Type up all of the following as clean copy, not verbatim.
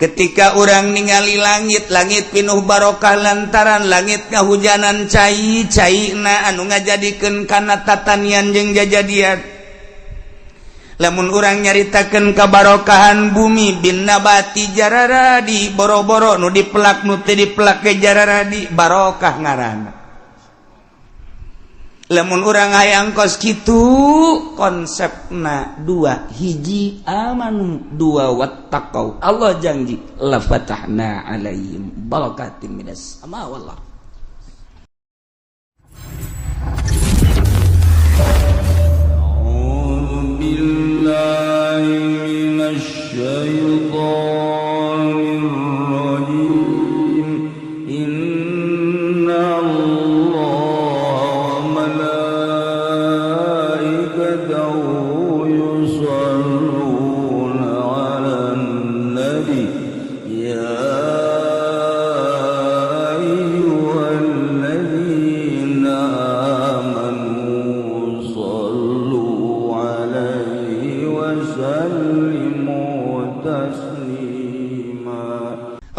ketika orang ningali langit pinuh barokah lantaran langit kahujanan cai-caina anu ngajadikeun kana tatanian jeung jajadian. Lamun urang nyaritakeun kabarokahan bumi bin nabati jararadi boro-boro nu dipelak nu teu dipelak ge jararadi barokah ngaranna. Lamun urang hayang kos kitu konsepna dua, hiji amanu, dua wattaqau. Allah janji la fatahna alaihim barakatim minas sama wal ardh. A'udzu billahi minasy syaithanir rajim. Inna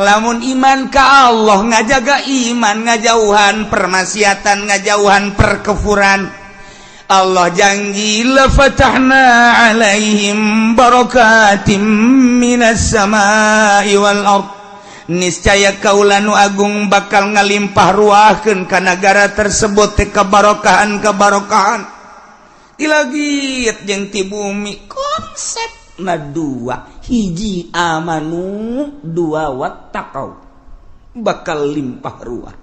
lamun iman ka Allah ngajaga iman ngajauhan permaksiatan ngajauhan perkefuran Allah janji la fatahna alaihim barakatim minas samai wal ardh niscaya kaula nu agung bakal ngalimpah ruahkeun ka nagara tersebut teh kabarokahan ti langit jeung ti bumi. Konsepna dua, hiji amanu, dua wattaqau, bakal limpah ruah.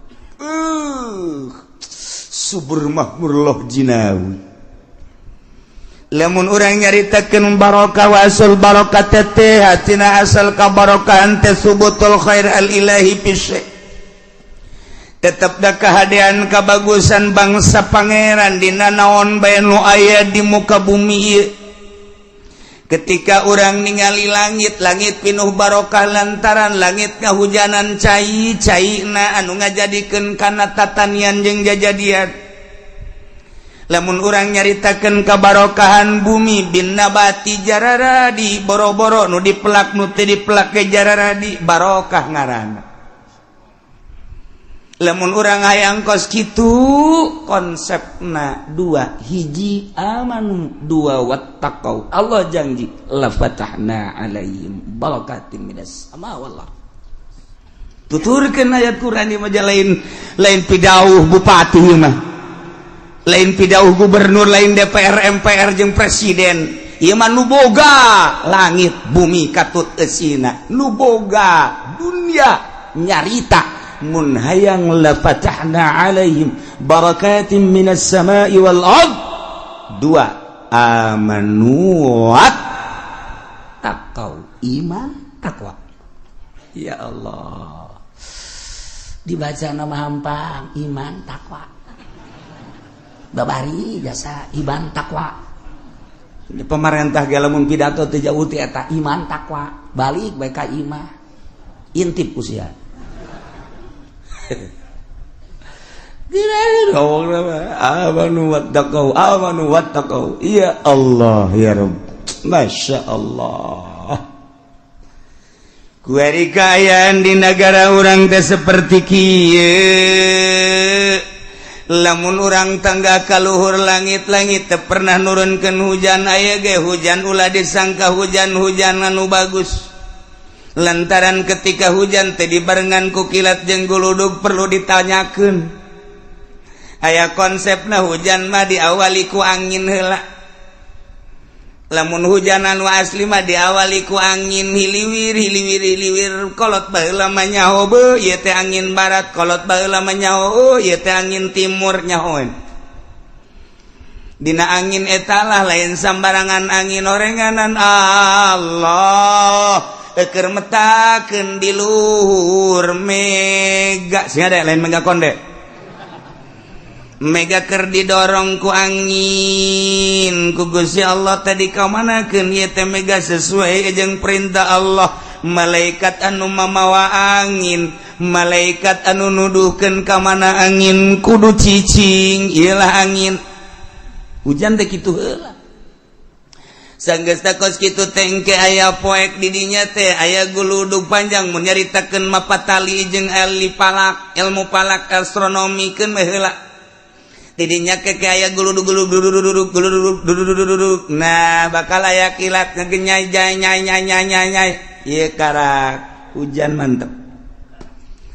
Subur makmur loh jinawi. Lamun urang nyaritakeun barokah wa asal barokah teh hatina asal kabarokahan teh subutul khair al ilahi fisy. Tetep da kahadean kabagusan bangsa pangeran dina naon bae nu aya di muka bumi ieu. Ketika urang ningali langit pinuh barokah lantaran langit kahujanan cai-caina anu ngajadikeun kana tatanian jeung jajadian. Lamun urang nyaritakeun kabarokahan bumi bin nabati jararadi boro-boro nu dipelak nu teu dipelak ge jararadi barokah ngaranna. Lamun urang hayang kos kitu konsepna dua, hiji amanu, dua wattaqau. Allah janji la fatahna alaihim barakatim minas sama wal ardh. Tuturkeun ayat Quran ieu mah lain pidauh bupati mah. Lain pidauh gubernur, lain DPR, MPR jeung presiden. Ieu mah nu boga langit bumi katut eusina. Nu boga dunia nyarita mun hayang la fatahna alaihim barakatim minas samai wal ardh. Dua, amanu wattaqau, iman takwa. Ya Allah, dibaca nama hampang iman takwa, babari jasa iman takwa. Pemerintah galamun pidato teu jauh ti eta iman takwa, balik bae ka imah intip usia. Amanu wattaqau. Ya Allah ya Rabb, Masya Allah. Kuari kaayaan di negara orang teh seperti kieu. Lamun urang tangga kaluhur langit-langit teu pernah nurunkeun hujan aya ge hujan ulah disangka hujan-hujan anu bagus. Lantaran ketika hujan teh dibarengan ku kilat jeung guludug perlu ditanyakeun. Aya konsepna hujan mah diawali ku angin heula. Lamun hujan anu asli mah diawali ku angin hiliwir kolot baheula mah nyaho beuh ieu teh angin barat, kolot baheula mah nyaho ieu teh angin timur nyahoan. Dina angin eta lah lain sambarangan angin orenganan Allah. Keur metakeun di luhur mega sing ada lain mega konde. Mega keur didorong ku angin ku Gusti Allah tadi ka manakeun ieu teh mega sesuai jeung perintah Allah. Malaikat anu mamawa angin, malaikat anu nuduhkeun ka mana angin kudu cicing, ieulah angin. Hujan teh kitu heula. sanggesta kos kitu tengke aya poek didinya teh aya guludug panjang mun nyaritakeun mapatali jeung ilmu palak astronomi keun mah heula didinya ke aya guludug nah bakal aya kilat ngenyai nyai ieu karak hujan mantep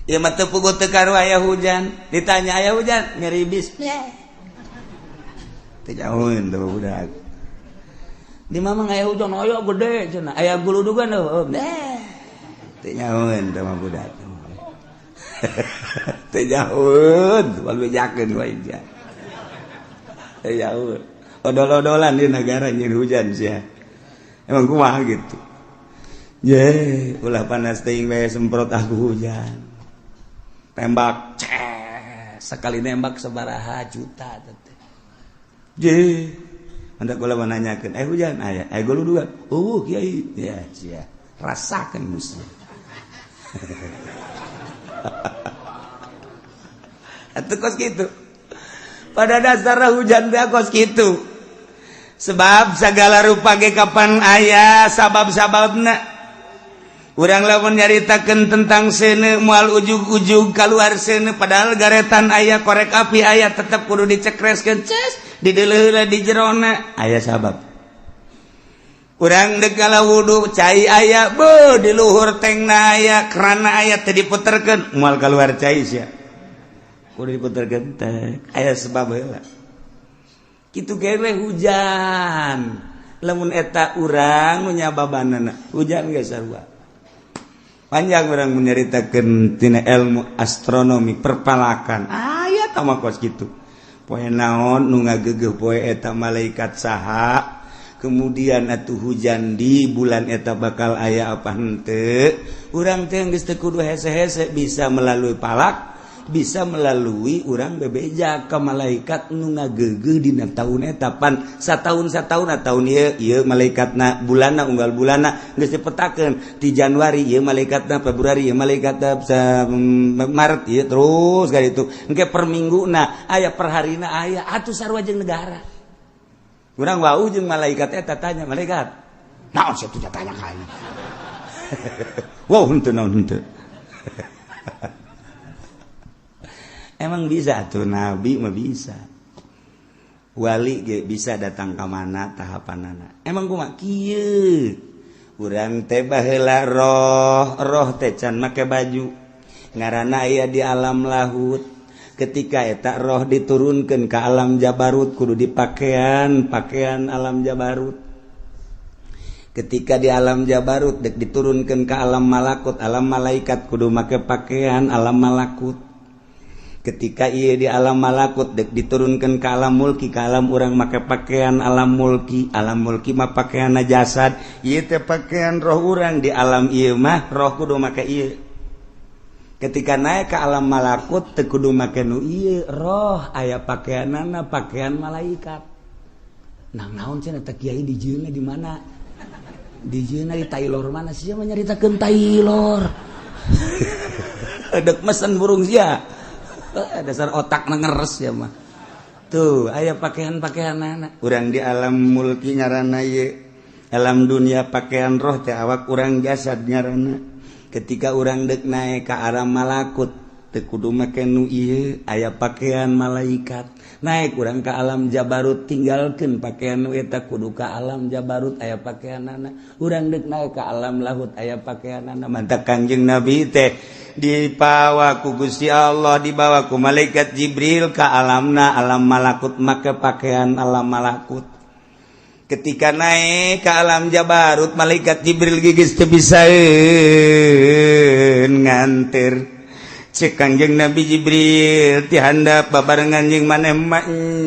ieu mah teu puguh teu karu aya hujan ditanya aya hujan ngeribis teu jauheun teh budak di mamang aya hujan aya gede cenah aya guludugan teu nyahoeun teh mah budak teu nyahoeun wal bejakeun wae ja teu nyahoeun odol-odolan di negara nyeun hujan sia emang kumaha gitu ye ulah panas teuing we semprot aku hujan tembak sekali nembak sabaraha juta teh je anda kula menanyakan hujan aya guludugan kiai ya sia rasakan musuh atuh kos kitu pada dasarna hujan teh kos kitu sebab segala rupa ge kapan aya sabab-sababna urang lamun nyaritakeun tentang seuneu moal ujug-ujug kaluar seuneu padahal garetan aya korek api aya tetep kudu dicekreskeun ces di deuleuh di jerona aya sabab urang deuk kala wudu cai aya di luhur tengna aya kerana aya teu diputerkeun moal kaluar cai sia kudu diputerkeun teh aya sebab heula kitu ge hujan lamun eta urang nu nyababanana hujan ge sarua panjang orang menyaritakeun tina ilmu astronomi perpalakan aya tama kos kitu poe naon nu ngageugeuh poe eta malaikat saha kemudian atuh hujan di bulan eta bakal aya apa henteu urang teh geus teu kudu hese-hese bisa melalui palak bisa melalui urang bebeja ka malaikat nu ngageugeuh dina taun eta pan sataun-sataun taun ieu malaikatna bulanna unggal bulanna geus dipetakeun ti Januari ieu malaikatna Februari ieu malaikatna Maret ieu terus ka ditu engke per mingguna aya per harina aya atuh sarua jeung negara urang wau jeung malaikat eta tanya malaikat naon sia tuh tanya ka ieu wow henteu naon henteu emang bisa tuh nabi mah bisa wali ge bisa datang ka mana tahapanana emang kumaha kieu urang teh baheula roh teh can make baju ngaranna aya di alam lahut ketika eta roh diturunkeun ka alam jabarut kudu dipakean alam jabarut ketika di alam jabarut dek diturunkeun ka alam malakut alam malaikat kudu make pakaian alam malakut ketika ieu di alam malakut dek diturunkeun ka alam mulki ka alam urang make pakaian alam mulki mah pakaianna jasad ieu teh pakaian roh urang di alam ieu mah roh kudu make ieu ketika naik ke alam malakut teu kudu make nu ieu roh aya pakaianna pakaian malaikat naon cenah teh kiai di jieuna di mana di jieuna di Taylor mana sia mah nyaritakeun Taylor dek mesen burung sia dasar otak ngeres ya mah tuh aya pakaian-pakaianana urang di alam mulki ngaranna ieu alam dunia pakaian roh teh awak urang jasad ngaranna ketika urang deuk naek ka alam malakut teu kudu make nu ieu aya pakaian malaikat naek urang ka alam jabarut tinggalkeun pakaian nu eta kudu ka alam jabarut aya pakaianana urang deuk naek ka alam lahut aya pakaianana mantap Kangjeng Nabi teh dibawa ku Gusti Allah dibawa ku malaikat Jibril ka alamna alam malakut make pakaian alam malakut ketika naik ke alam jabarut malaikat Jibril gigis teu bisaeun nganter cek Kangjeng Nabi Jibril ti handap babarengan jeung maneh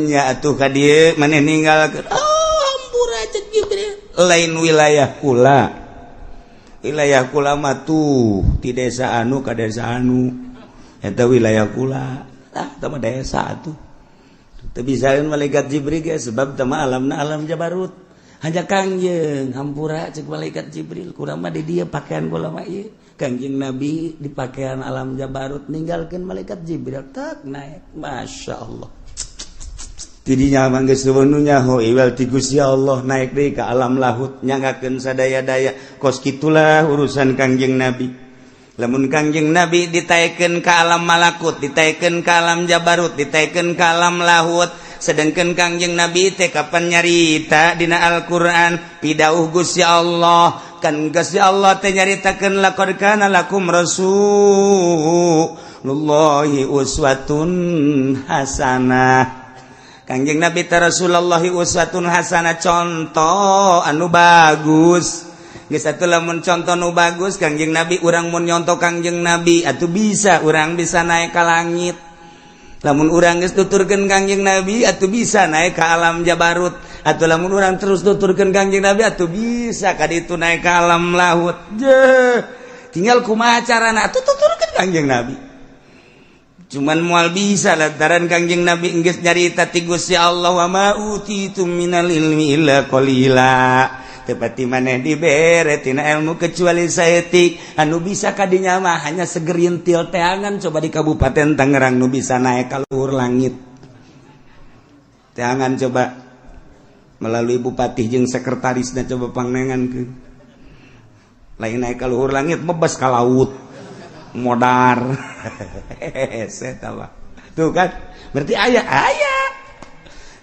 nya atuh ka dieu maneh ninggalkeun hampura cek Jibril lain wilayah kula mah tuh ti desa anu ka desa anu eta wilayah kula tah mah desa atuh teu bisaeun malaikat Jibril ge sebab teh mah alamna alam jabarut hanya Kangjeng hampura cek malaikat Jibril kurang mah di dieu pakaian kula mah ieu Kangjeng Nabi di pakaian alam jabarut ninggalkeun malaikat Jibril tak naik masyaallah tidinya mangga sewenunya iwal ti Gusti Allah naik deui ka alam lahut nyangakeun sadaya-daya kos kitulah urusan Kangjeng Nabi. Lamun Kangjeng Nabi ditaekeun ka alam malakut, ditaekeun ka alam jabarut, ditaekeun ka alam lahut, sedengkeun Kangjeng Nabi teh kapan nyarita dina Al-Qur'an pidauh Gusti Allah kan Gusti Allah teh nyaritakeun laqad kana lakum rasulullahi uswatun hasanah. Kangjeng Nabi ta Rasulullahi uswatun hasanah contoh anu bagus. Geus atuh lamun contoh anu bagus Kangjeng Nabi urang mun nyontoh Kangjeng Nabi atuh bisa urang bisa naik ka langit. Lamun urang geus tuturkeun Kangjeng Nabi atuh bisa naik ka alam jabarut. Atuh lamun urang terus tuturkeun Kangjeng Nabi atuh bisa ka ditu naik ka alam laut. Tinggal kumaha carana atuh tuturkeun Kangjeng Nabi. Cuman moal bisa lantaran Kangjeng Nabi enggeus nyarita ti Gusti Allah wa ma utitum minal ilmi illa qalila. Tepati maneh dibere tina ilmu kecuali saeutik anu bisa kadinya mah hanya segerintil teangan coba di Kabupaten Tangerang nu bisa naik ka luhur langit. Teangan coba melalui bupati jeung sekretarisna coba pangnengankeun. Lain naik ka luhur langit mebes ka laut. Modar tuh kan berarti aya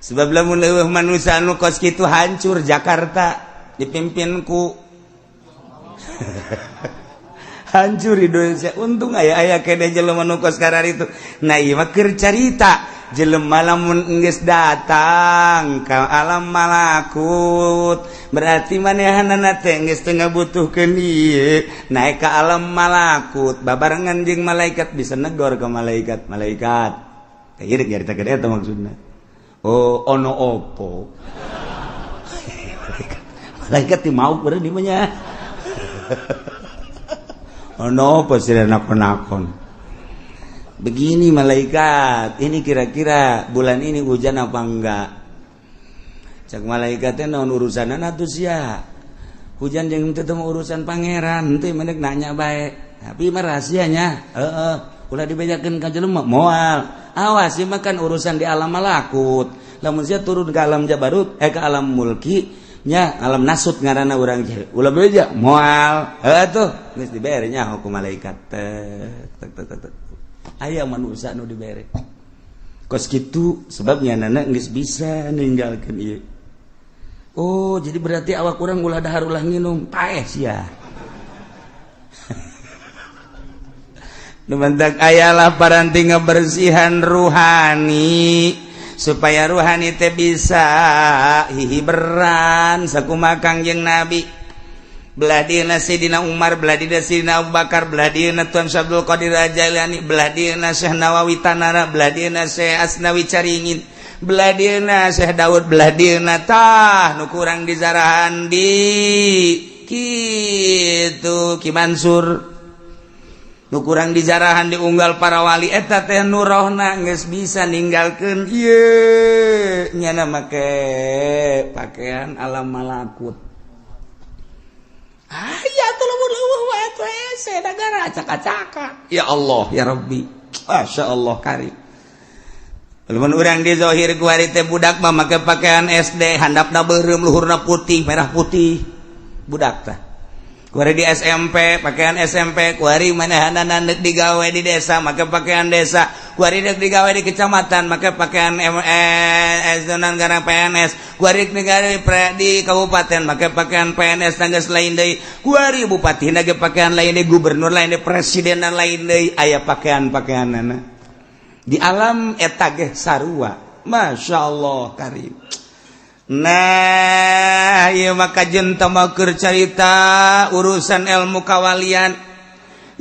sebab lamun leuwih manusia anu kos kitu hancur Jakarta dipimpin ku hancur Indonesia. Untung aya kene jelema nu kos karar itu. Nah ieu mah keur carita jelema lamun geus datang ka alam malakut berarti manehanana teh geus teu ngabutuhkeun ieu naik ka alam malakut babarengan jeung malaikat bisa negor ka malaikat teh ieu nyaritakeun eta maksudna. Oh ono opo malaikat ti mau beureun ieu mah nya ono opo sira nakon-nakon. Begini malaikat, ini kira-kira bulan ini hujan apa enggak? Cak malaikatnya naon urusanan atuh sia. Hujan jeung teu teh urusan pangeran, teu mendek nanya bae. Tapi mah rahasianya, ulah dibejakeun ka jelema moal. Awas ieu mah kan urusan di alam malakut. Lamun sia turun ke alam jabarut, ke alam mulki, nya alam nasut ngaranna urang teh. Ulah beja moal. Tuh geus dibere nya ku malaikat. Tek. Aya manusia nu dibere kos kitu sebabnya nana geus bisa ninggalkeun ieu. Oh jadi berarti awak urang ulah dahar ulah nginum paeh sia. Nu mentak ayalah paranti ngabersihan ruhani supaya ruhani teh bisa hihiberan sakumaha Kangjeng Nabi. Belah dieuna Sayyidina Umar, belah dieuna Sayyidina Abu Bakar, belah dieuna Tuan Abdul Qadir Jailani, belah dieuna Syekh Nawawi Tanara, belah dieuna Syekh Asnawi Caringin, belah dieuna Syekh Daud, belah dieuna tah nu kurang dizarahan di kitu Ki Mansur. Nu kurang dizarahan di unggal para wali eta teh nu rohna geus bisa ninggalkeun ieu nyana make pakaian alam malakut. Ya negara acak-acaka. Ya Allah ya Rabbi. Masya Allah karim. Lamun urang di zahir ku hari teh budak mah make pakaian SD handapna beureum luhurna putih merah putih budak tah. Ku hari di SMP pakaian SMP, ku hari manehanana neuk digawe di desa make pakaian desa, ku hari neuk digawe di kecamatan make pakaian zonan garang PNS, ku hari digawe di kabupaten make pakaian PNS tanggeus lain deui, ku hari bupati ge pakaian lain deui, gubernur lain deui, presiden lain deui, aya pakaian-pakaianana. Di alam eta ge sarua. Masyaallah karim. Nah ieu maka jenta mah keur carita urusan ilmu kawalian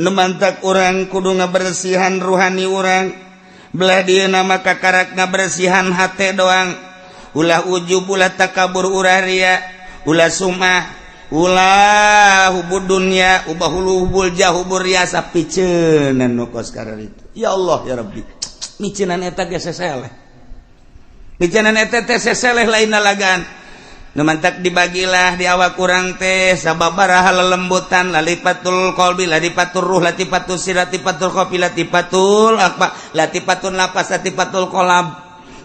nu mantak urang kudu ngabersihan ruhani urang belah dieuna maka karak ngabersihan hate doang ulah ujub ulah takabur ulah ria ulah sumah ulah hubud dunya ubah hubul jahubur riasa piceunan nu kos karar itu. Ya Allah ya Rabbi miceunan eta ge seseleh. Bijanan eta teh seseleh lain nalagan. Nu mantak dibagilah di awak urang teh sababaraha lelembutan lalipatul qalbi latifatur ruh latifatul sir latifatul qafi latifatul akba latifatul nafas latifatul qalb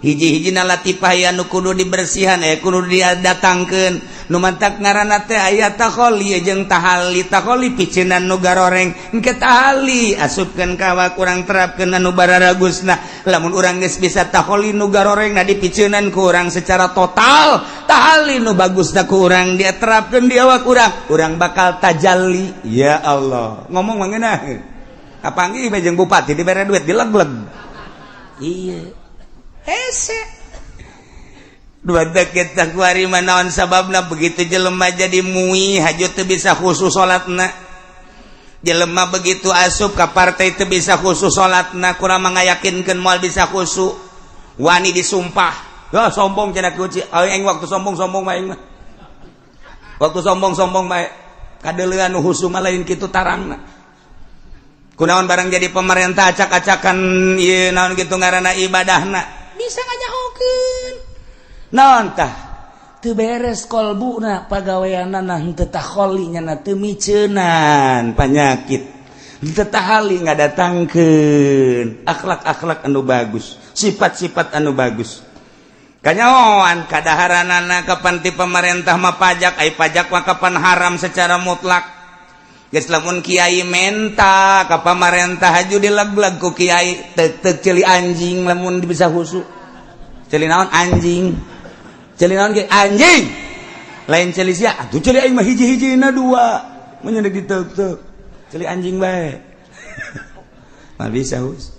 hiji-hiji latifah anu kudu dibersihan kudu didatangkeun nu mantak ngaranna teh aya takholi jeung tahali picinan nu garoreng engke tahali asupkeun ka awak urang terapkeun anu bararagusna lamun urang geus bisa takholi nu garoreng na dipiceunan ku urang secara total tahali nu bagusna ku urang dia terapkeun di awak urang bakal tajalli ya Allah ngomong mangeunah kapanggih jeung bupati dibere duit dilegleg iya hese dua deket tak kuari manaon sababna begitu jelema jadi muih hajut teu bisa khusus salatna jelema begitu asup ka partai teu bisa khusus salatna kurang mangayakinkeun moal bisa khusus wani disumpah ya sombong cenah kuci aing waktu sombong bae mah waktu sombong bae kadeuleuan nu husu mah lain kitu tarangna kunaon barang jadi pemerintah acak-acakan ieu naon kitu ngaranna ibadahna bisa ngajahokeun naon tah teu beres kolbuna pagaweanna nah teu takholi nya teu miceunan panyakit teu tahali ngadatangkeun akhlak-akhlak anu bagus sifat-sifat anu bagus kanyaoan kadaharanana kapan ti pemerintah mah pajak ai pajak mah kapan haram secara mutlak geus lamun kiai menta ka pamarentah haju dilegleg ku kiai teu celi anjing lamun bisa husu celi naon anjing celi naon ge anjing lain celi sia atuh celi aing mah hiji-hijina dua mun nya diteuk-teuk celi anjing bae mah bisa hus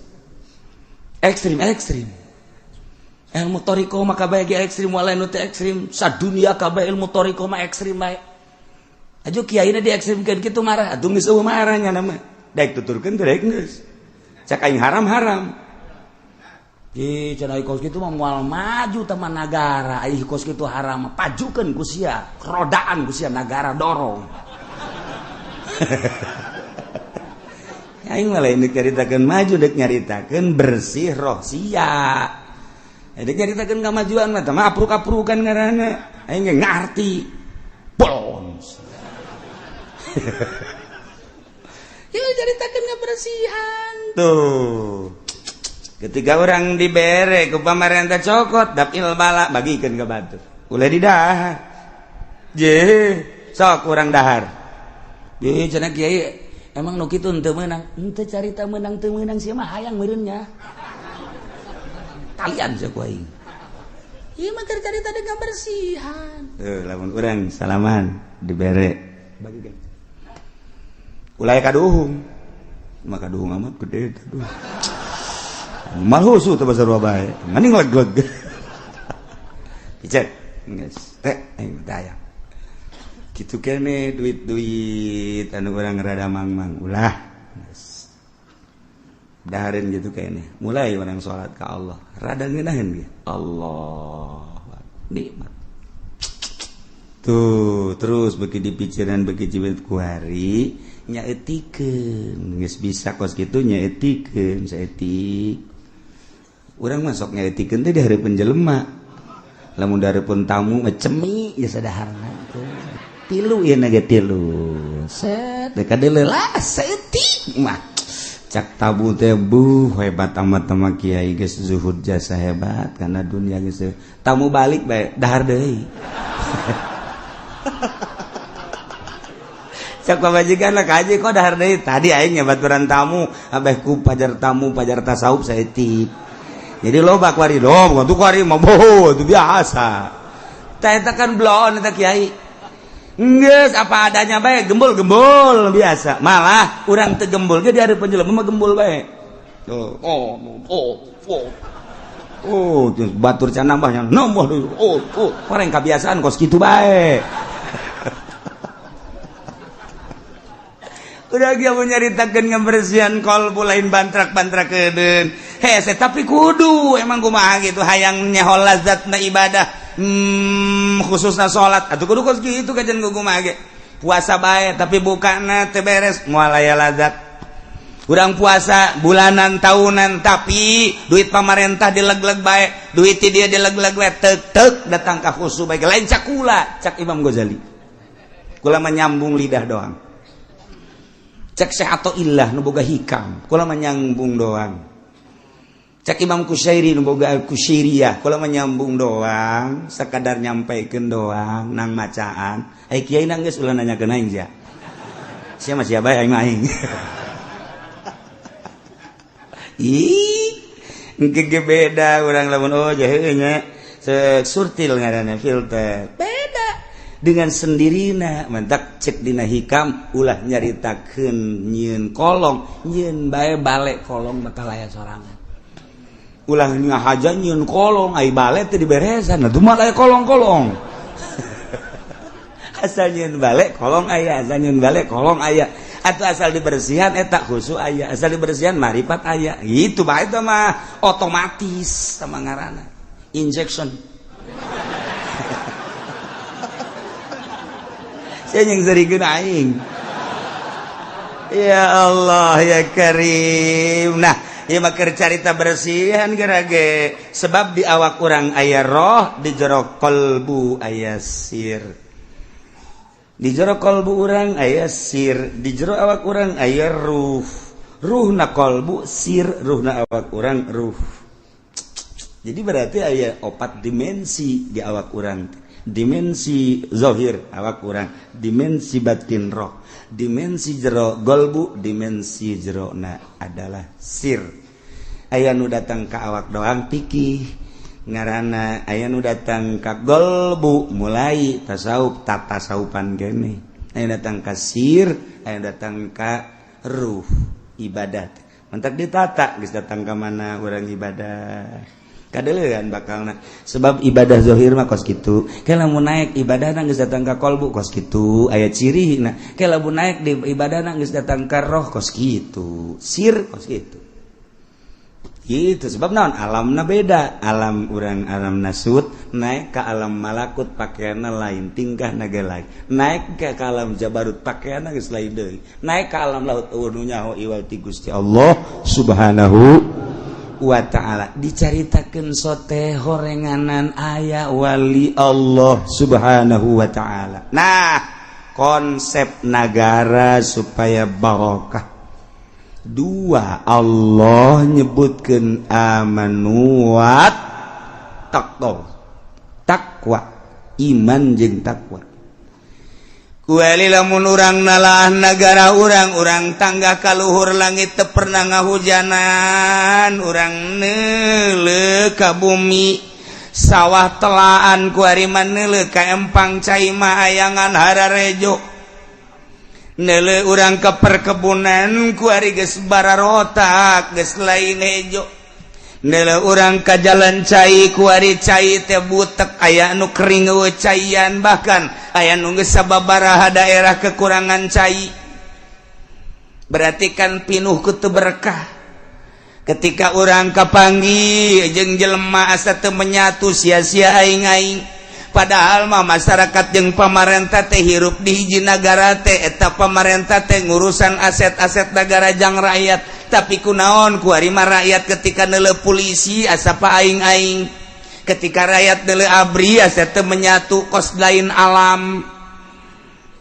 ekstrim ilmu toriko mah kabeh ge ekstrim walain teu ekstrim sadunia kabeh ilmu toriko mah ekstrim bae aju kiaina diekstrimkeun kitu marah atuh geus eueuh marahnya nama daek tuturkeun teh daek geus cak aing haram ih cenah kos kitu mah moal maju teman nagara ih kos kitu haram pajukeun ku sia rodaan ku sia nagara dorong aing mah lain dicaritakeun maju dek nyaritakeun bersih roh sia dek nyaritakeun kamajuan mah teh mah apruk-aprukan ngaranna aing ge ngarti bons ya ceritakan kebersihan tuh ketika orang dibere ku pamarentah cokot dapil bala bagikeun ke batur ulah didahar je sok urang dahar je cenah kiai emang nu kitu teu meunang teu carita meunang teu meunang sia mah hayang meureun nya kalian sia ku aing ieu mah keur carita deung kebersihan tuh lamun urang salaman dibere bagikeun ulai kaduhung maka kaduhung amat gede aduh malhusu teh basa bae maning leg-leg dicek geus teh aing daya kitu keneh duit-duit anu urang rada mangmang ulah geus dahareun gitu keneh mulai urang salat ka Allah rada ngeunaheun ge Allah nikmat tuh terus beki dipikiran beki jiwet kuari nyaetikeun geus bisa kos kitu nyaetikeun saetik urang masok nyaetikeun teh di hareupeun jelema lamun dareupeun tamu ngecemi geus sadaharna tilu ieu na ge tilu set deuk kadeuleula saeutik mah cak tabu teh hebat amat mah kiai geus zuhud jasa hebat kana dunia geus tamu balik bae dahar deui cak pabajikan lah kaji kok dahar deui tadi aing nyebat beran tamu abeh ku pajar tamu pajar tasawuf saeutik jadi loba kuari dong tuh kuari mah boho itu biasa tah eta kan bloon eta kiai geus apa adanya bae gembul biasa malah urang teu gembul ge di hareupeun jelema mah gembul bae batur can nambahnya nambah orang kebiasaan kos kitu bae udah dia nyaritakeun ngabersihan kolbu lain bantrak-bantrakeun hese tapi kudu emang kumaha gitu hayang nyahol lazatna ibadah khususna salat atuh kudu kos kitu kajen kumaha ge puasa bae tapi bukana teu beres moal aya lazat urang puasa bulanan tahunan tapi duit pamarentah dileg-leg bae duit dia dileg-leg bae teuk datang ka khusu bae lain cakula cak Imam Ghazali kula menyambung lidah doang cek Syekh Athaillah nu boga hikam kula mah nyambung doang cak Imam Kusyairi nu boga Kusyairiyah kalau menyambung doang sekadar nyampaikeun doang nang macaan ai kiai nang geus ulah nanyakeun aing ja sia mah sia bae aing mah aing ih engke beda urang lamun oh heuh nya surtil ngaranna filter beda dengan sendirina mentak cek dina hikam ulah nyaritakeun nyieun kolong nyieun bae bale kolong bakal aya sorangan ulah ngahaja nyieun kolong ai bale teh diberesan atuh mah aya kolong-kolong asal nyieun bale kolong aya asal nyieun bale kolong aya atuh asal dibersihan eta khusu aya asal dibersihan marifat aya gitu bae teh mah otomatis sama ngaranna injection saya yang serikeun aing ya Allah ya Karim nah ieu mah keur carita bersihan gerage sebab di awak urang aya roh di jero qalbu aya sir di jero qalbu urang aya sir di jero awak urang aya ruhna qalbu sir ruhna awak urang ruh jadi berarti aya 4 dimensi di awak urang dimensi zahir awak urang dimensi batin roh dimensi jero qalbu dimensi jerona adalah sir aya nu datang ka awak doang pikih ngaranna aya nu datang ka qalbu mulai tasawuf tatasawupan gene aya datang ka sir aya datang ka ruh ibadat mentak ditata geus datang ka mana urang ibadah kadeulean bakalna sebab ibadah zahir mah kos kitu ke lamun naik ibadahna geus datang ka qalbu kos kitu aya cirina ke lamun naik di ibadahna geus datang ka roh kos kitu sir kos kitu gitu sebab naon alamna beda alam urang alam nasut naik ka alam malakut pakaianna lain tingkahna ge lain naik ka alam jabarut pakaianna geus lain deui naik ka alam laut nu nyaho iwal ti Gusti Allah subhanahu wa ta'ala dicaritakeun sote horenganan aya wali Allah subhanahu wa ta'ala nah konsep negara supaya barokah dua Allah nyebutkeun amanu wa takwa iman jeung takwa kuali lamun urang nalah negara urang tangga kaluhur langit teu pernah ngahujanan urang neuleuh ka bumi sawah telaan kuari maneuleuh ka empang cai mah ayangan hararejo neuleuh urang ka perkebunan kuari geus bararotak geus lain hejo neuleuh urang ka jalan cai kuari cai teh butek aya nu kering eueuh caian bahkan aya nu geus sababaraha daerah kekurangan cai berarti kan pinuh ku teu berkah ketika urang kapanggih jeung jelema asa teu menyatu sia-sia aing-aing padahal mah masyarakat jeung pamarentah teh hirup di hiji nagara teh eta pamarentah teh ngurusan aset-aset negara jang rakyat tapi kunaon kuari mah rakyat ketika neuleuh polisi asa pa aing-aing ketika rakyat neuleuh abri asa teu menyatu kos lain alam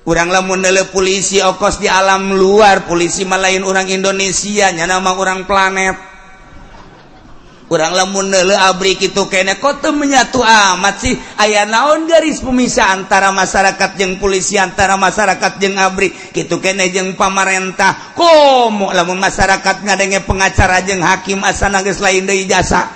urang lamun neuleuh polisi okos di alam luar polisi mah lain urang Indonesia nya nama urang planet urang lamun neuleuh abri kitu kene kok teu menyatu amat sih aya naon garis pemisah antara masyarakat jeung polisi antara masyarakat jeung abri kitu kene jeung pamarentah komo lamun masyarakat ngadenge pengacara jeung hakim asana geus lain deui jasa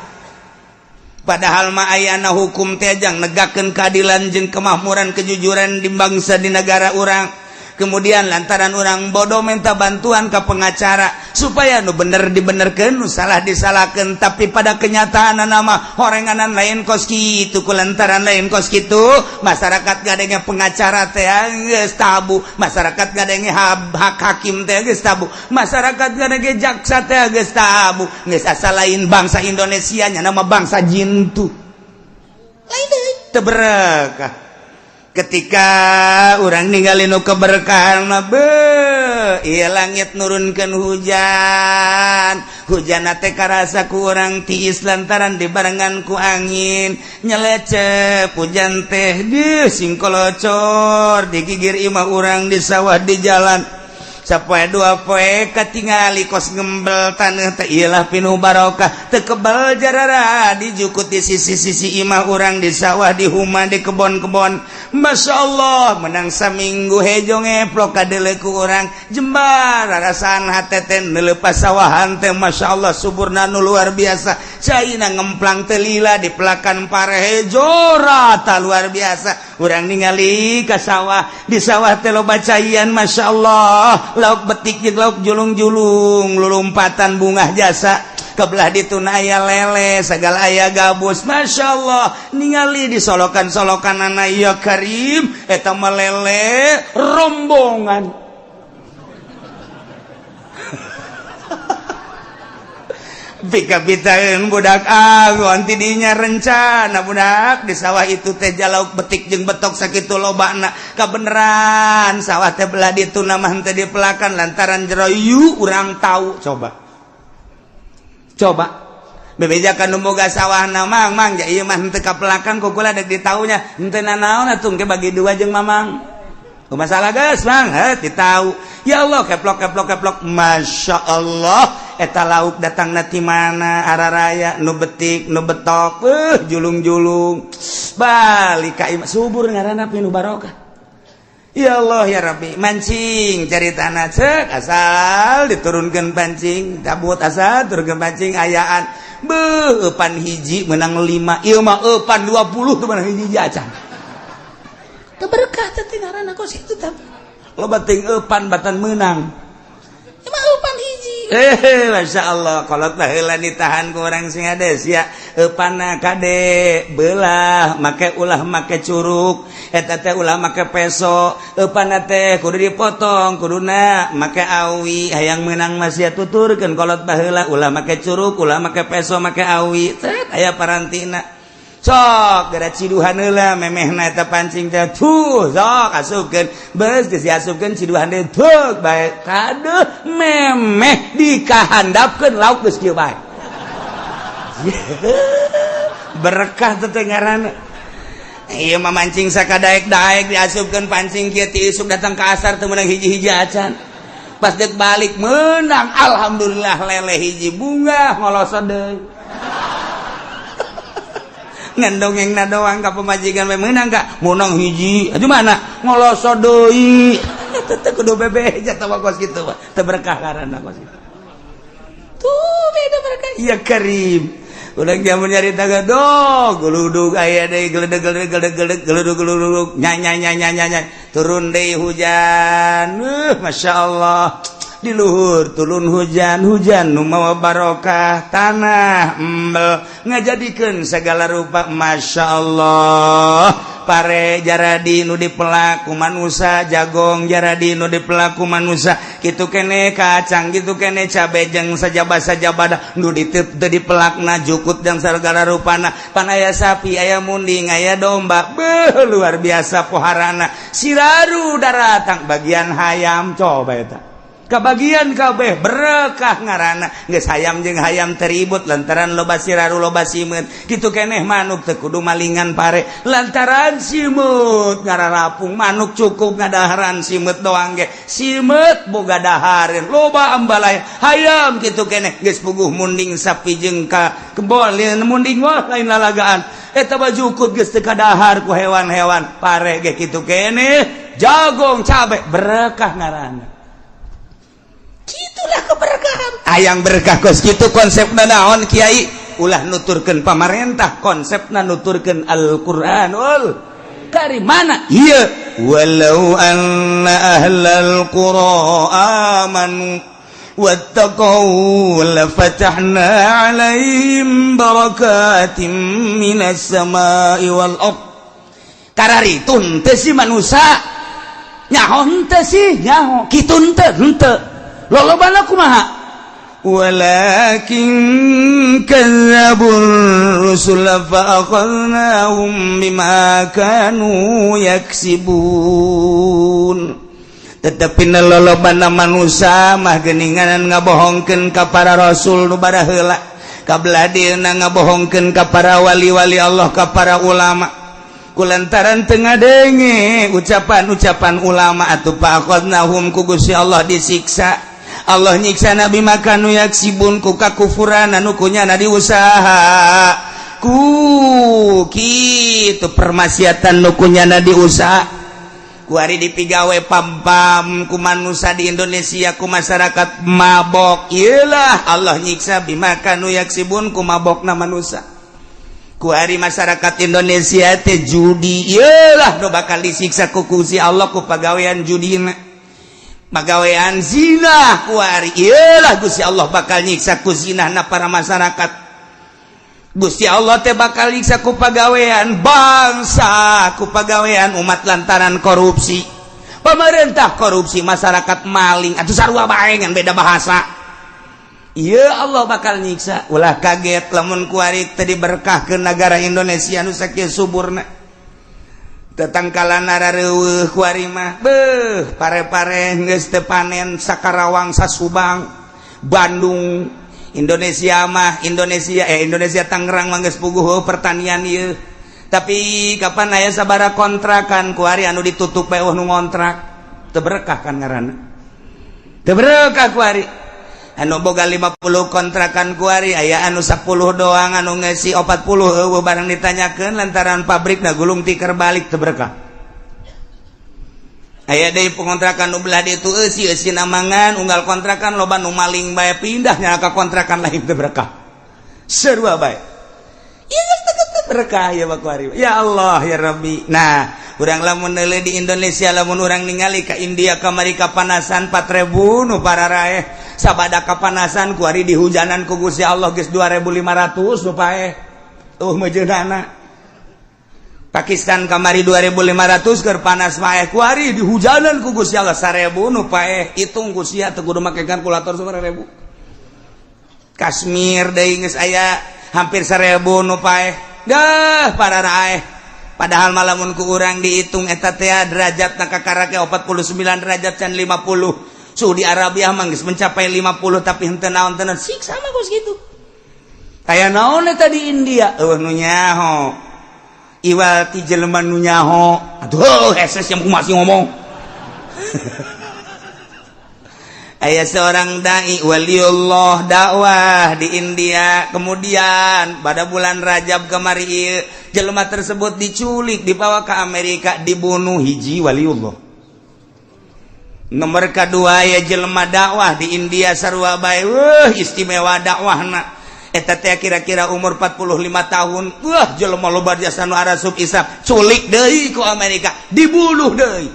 padahal mah ayana hukum teh jang negakeun keadilan jeung kemakmuran kejujuran di bangsa di negara urang kemudian lantaran orang bodoh minta bantuan ke pengacara supaya nu bener dibenerkeun nu salah disalahkeun tapi pada kenyataan nama horenganan lain kos kitu kulantaran lain kos kitu masyarakat gadenge pengacara teh geus tabu masyarakat gadenge hak hakim teh geus tabu masyarakat gadenge jaksa teh geus tabu geus asa lain bangsa Indonesia nya nama bangsa jin tu lain deui teu berkah ketika orang ninggalin keberkahan mah ieu langit nurunkeun hujan teh karasa ku urang tiis lantaran dibarengan ku angin nyelecep hujan teh singkolocor digigir imah urang di sawah di jalan sapoe dua poe katingali kos ngembel taneuh teh ieulah pinuh barokah teu kebal jarara dijukut di sisi-sisi imah urang di sawah di huma di kebon-kebon masyaallah menang saminggu hejo ngeplok kadele ku urang jembar rarasaan hate teh neulepas sawahan teh masyaallah suburna nu luar biasa caina ngemplang teu lila di pelakan parehejo rata luar biasa urang ningali ka sawah di sawah teh loba caian masyaallah lauk betik jeung lauk julung-julung lulumpatan bunga jasa kebelah dituna aya lele segala aya gabus masyaallah ningali di solokan-solokanana ya karim eta mah lele rombongan pika-pitaeun budak agon tidinya rencana budak di sawah itu teh jalauk betik jeung betok sakitu lobana kabeneran sawah teh belah dituna mah teh dipelakan lantaran jero yu urang tahu coba bebejakan nu boga sawahna mang ja ieu mah teu kapelakan kukula dek ditaunya henteu nanaon atuh ke bagi dua jeung mamang masalah geus mang ditau ya Allah keplok masya Allah eta lauk datangna ti mana araraya nu betik nu betok julung-julung balik ka imah subur ngaranna pinu barokah ya Allah ya Rabbi mancing caritana ceuk asal diturunkeun pancing dabut asal turunkeun pancing ayaan beuh eupan hiji menang 5 ieu mah eupan 20 teu menang hiji acan teu berkah teh ngaranna kos kitu teh loba teuing eupan batan meunang emang eupan hiji masya Allah kolot baheula ditahan ku urang sing ades ya eupanna kade belah make ulah make curug eta teh ulah make peso eupanna teh kudu dipotong kuduna make awi hayang meunang mah sia tuturkeun kolot baheula ulah make curug ulah make peso make awi tet aya parantina sok gara ciduhan heula memehna eta pancing teh tuh sok asupkeun beus geus diasupkeun ciduhan teh teu bae kadeuh memeh dikahandapkeun lauk geus kieu bae berkah teh ngaranna ieu mah mancing sakadaek-daek diasupkeun pancing kieu ti isuk datang ka asar teu meunang hiji-hiji acan pas dek balik meunang alhamdulillah lele hiji bunga ngolosot deui ngandongengna doang ka pemajikan we meunang ka munang hiji atuh mana ngoloso deui teu kudu bebeja teh kos kitu teu berkah karana kos kitu tuh beda berkah ya karim udah jamun nyarita gadog gludug aya deui gludug nya turun deui hujan masyaallah di luhur turun hujan nu mawa barokah tanah embel ngajadikeun segala rupa masyaallah pare jaradi nu dipelak ku manusia jagong jaradi nu dipelak ku manusia kitu kene kacang kitu kene cabe jeung sajabah nu diteu dipelakna jukut jeung segala rupana pan aya sapi aya munding aya domba beuh luar biasa poharana siraru daratang bagian hayam coba eta kabagian kabeh berkah ngaranna geus hayam jeung hayam teribut lantaran loba siraru loba simeut kitu keneh manuk teu kudu malingan pare lantaran simut ngararapung manuk cukup ngadaharan simeut doang ge simeut boga dahareun loba ambalaya hayam kitu keneh geus puguh munding sapi jeung ka kebon munding wah lain lalagaan eta bajukut geus teu kadahar ku hewan-hewan pare ge kitu keneh jagong cabe berkah ngaranna itulah keberkahan ayang berkah kos kitu konsepna naon kiai ulah nuturkeun pamarentah konsepna nuturkeun Al-Qur'anul Karim mana ieu walau anna ahlal qura amanu wattaqau lafatahna 'alaihim barakatim minas samai wal ard kararitun teh si manusia nyaho teh si nyaho kitu teh lolobana kumaha walakin kadzabur rusul fa akhadnahum bima kanu yaksibun tetapi lolobana manusia mah geuningan ngabohongkeun ka para rasul nu bara heula ka beladina ngabohongkeun ka para wali-wali Allah ka para ulama kulantaran tengah denge ucapan-ucapan ulama atuh faqadnahum ku Gusti Allah disiksa Allah nyiksa nabi makanu yaksibun ku kakufuran anu kunyana diusaha ku kitu permaksiatan nu kunyana diusaha ku ari dipigawe pam-pam ku manusia di Indonesia ku masyarakat mabok iyalah Allah nyiksa bimakanu yaksibun ku mabokna manusia ku hari masyarakat Indonesia teh judi iyalah nu bakal disiksa ku Gusti Allah ku pagawean judina pagawean zina ku hari iyalah Gusti Allah bakal nyiksa ku zinahna para masyarakat Gusti Allah teh bakal nyiksa ku pagawean bangsa ku pagawean umat lantaran korupsi pemerintah korupsi masyarakat maling atuh sarua bae ngan beda bahasa iya Allah bakal nyiksa ulah kaget lamun ku ari teu diberkah ke negara Indonesia nu sakieu suburna tetangkalan rareueuh ku ari mah beuh pare-pare geus teu panen sakarawang sasubang Bandung Indonesia Tangerang mah geus puguh pertanian ieu tapi kapan aya sabaraha kontrakan ku ari anu ditutup we nu ngontrak teu berkah kan ngaranna teu berkah ku ari anu boga 50 kontrakan ku ari aya anu 10 doang anu ngeusi 40 eueuh barang ditanyakeun lantaran pabrikna gulung tikar balik teu berkah aya deui pengontrakan nu belah ditu eusi namangan unggal kontrakan loba nu maling bae pindah nya ka kontrakan lain teu berkah sarua bae ieu geus teu berkah ya bakuari ya Allah ya Rabbi nah urang lamun neuleuh di Indonesia lamun urang ningali ka India kamari kapanasan 4.000 nu pararaeh sabada kapanasan ku ari dihujanan ku Gusti Allah geus 2.500 nu paeh mejeunana Pakistan kamari 2.500 keur panas mah ku ari dihujanan ku Gusti Allah 1.000 nu paeh hitung ku sia teu kudu make kalkulator sabaraha ribu Kashmir deui geus aya hampir 1.000 nu paeh dah pararaeh padahal malamun ku urang dihitung eta teh derajatna kakarake 49 derajat can 50 Saudi Arabia mah geus mencapai 50 tapi henteu naon teu siksa mah geus kitu aya naon eta di India nu nyaho iwal ti jelema nu nyaho aduh heses yang masih ngomong aya seorang dai waliullah dakwah di India kemudian pada bulan Rajab kemari ieu jelema tersebut diculik dibawa ke Amerika dibunuh hiji waliullah nomor kedua ya jelema dakwah di India sarua bae istimewa dakwahna eta teh kira-kira umur 45 tahun wah jelema loba jasa nu arasub Islam culik deui ku Amerika dibunuh deui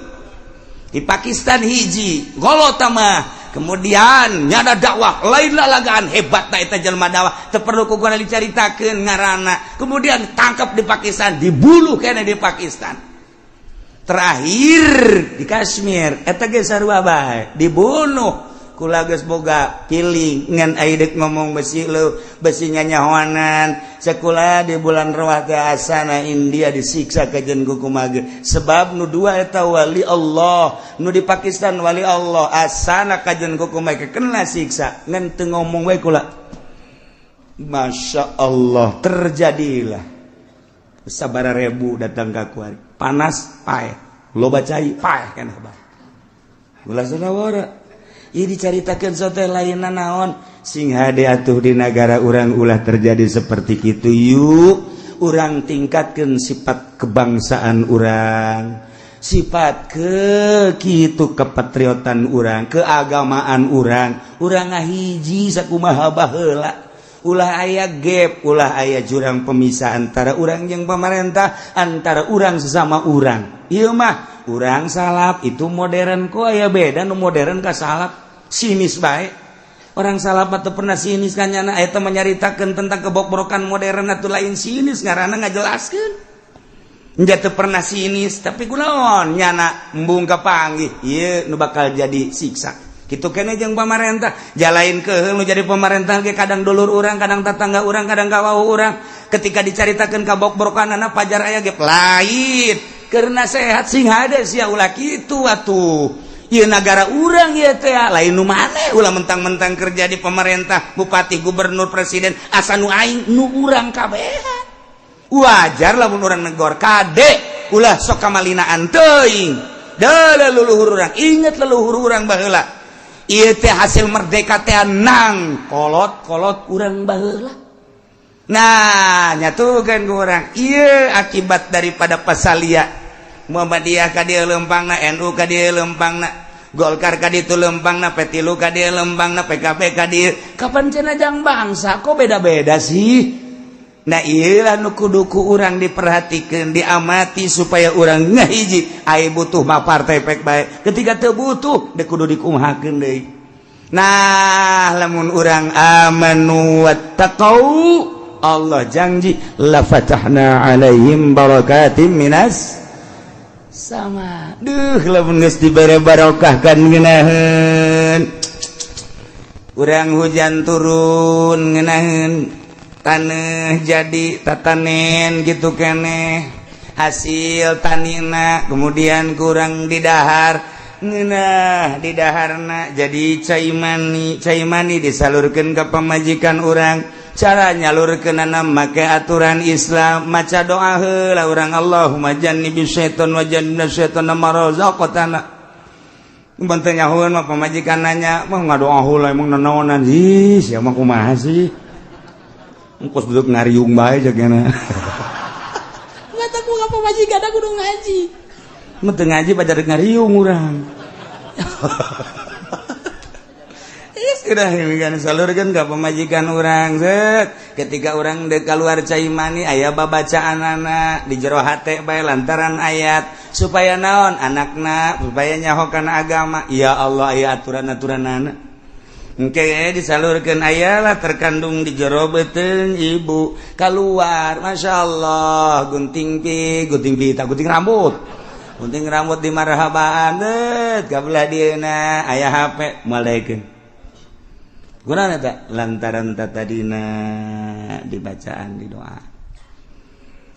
di Pakistan hiji golota mah kemudian nyada dakwah lain lalagaan hebatna eta jelema dakwah teu perlu kuguna dicaritakeun ngaranna kemudian tangkap di Pakistan dibunuh keneh di Pakistan terakhir di Kashmir eta ge sarua bae dibunuh kula geus boga piling ngan aidek ngomong besi lu besi nyanyahoanan sakula di bulan Rawah teh asana India disiksa kajen ku kumaha sebab nu dua eta wali Allah nu di Pakistan wali Allah asana kajen ku kumaha kena siksa ngan teu ngomong we kula Masya Allah terjadilah sabaraha ribu datang ka kuari panas paeh loba cai paeh kana bae ulah saudara ieu dicaritakeun sote lainna naon sing hade atuh di negara urang ulah terjadi seperti kitu yuk urang tingkatkeun sifat kebangsaan urang sifat kitu kepatriotan urang keagamaan urang ngahiji sakumaha baheula ulah aya gap ulah aya jurang pemisah antara urang jeung pemerintah antara urang sesama urang ieu mah urang salap itu modern kok aya beda nu modern ka salap sinis bae orang salap atau pernah sinis kanyana eta menyaritakeun tentang kebobrokan modern atuh lain sinis ngaranna ngajelaskeun nya teu pernah sinis tapi kunaon nyana embung kapanggih ieu nu bakal jadi siksa kitu keneh jeung pamarentah jalain keheul nu jadi pamarentah ge kadang dulur urang kadang tetangga urang kadang kawawu urang ketika dicaritakeun kabobrokanana pajar aya ge lain karena sehat sing hade sia ulah kitu atuh ieu negara urang ieu teh lain nu maneh ulah mentang-mentang kerja di pemerintah bupati gubernur presiden asa nu aing nu urang kabehan wajar lamun urang negor kade ulah sok kamalinaan teuing da leluhur urang inget leluhur urang baheula ieu teh hasil merdeka teh nang kolot urang baheula. Nah nyatukeun ku urang ieu akibat daripada pasalia Muhammadiyah ka dieu lempangna, NU ka dieu lempangna, Golkar ka ditu lempangna, P3 ka dieu lempangna, PKB ka dieu. Kapan cenah jang bangsa kok beda-beda sih? Nah iyalah nu kudu ku urang diperhatikeun, diamati supaya urang ngahiji aya butuh mah partai pek bae. Ketika teu butuh deuk kudu dikumahakeun deui. Nah lamun urang amanu wattaqau Allah janji la fatahna alaihim barakatim minas sama. Duh lamun geus dibere barokah kan ngeunaheun. Urang hujan turun ngeunaheun tanah jadi tatanen gitu keneh hasil tanina kemudian kurang didahar ngeunah di daharna jadi cai mani disalurkeun ka pamajikan urang cara nyalurkeunana make aturan Islam maca doa heula urang Allahumma jannibis syaiton wa jannibna syaitana ma razaqtana mun teu nyahoeun mah pamajikan nanya mah ngadoa heula emang nanaonan ih sia mah kumaha sih engkos duduk ngariung bae jagana. Mata ku ka pamajikan aku kudu ngaji. Mun teu ngaji pada ngariung urang. Udah kan salurkeun ka pamajikan urang zeuk. Ketika urang deuk kaluar cai mani aya babacaanana di jero hate bae lantaran ayat supaya naon anakna supaya nyaho kana agama. Ya Allah aya aturan-aturanana. Engke disalurkeun ayalah terkandung di jero beuteung ibu keluar masyaallah gunting rambut di marhabaan deut ka belah dieuna aya HP malekeun kunaon eta lantaran tatadina dibacaan di doa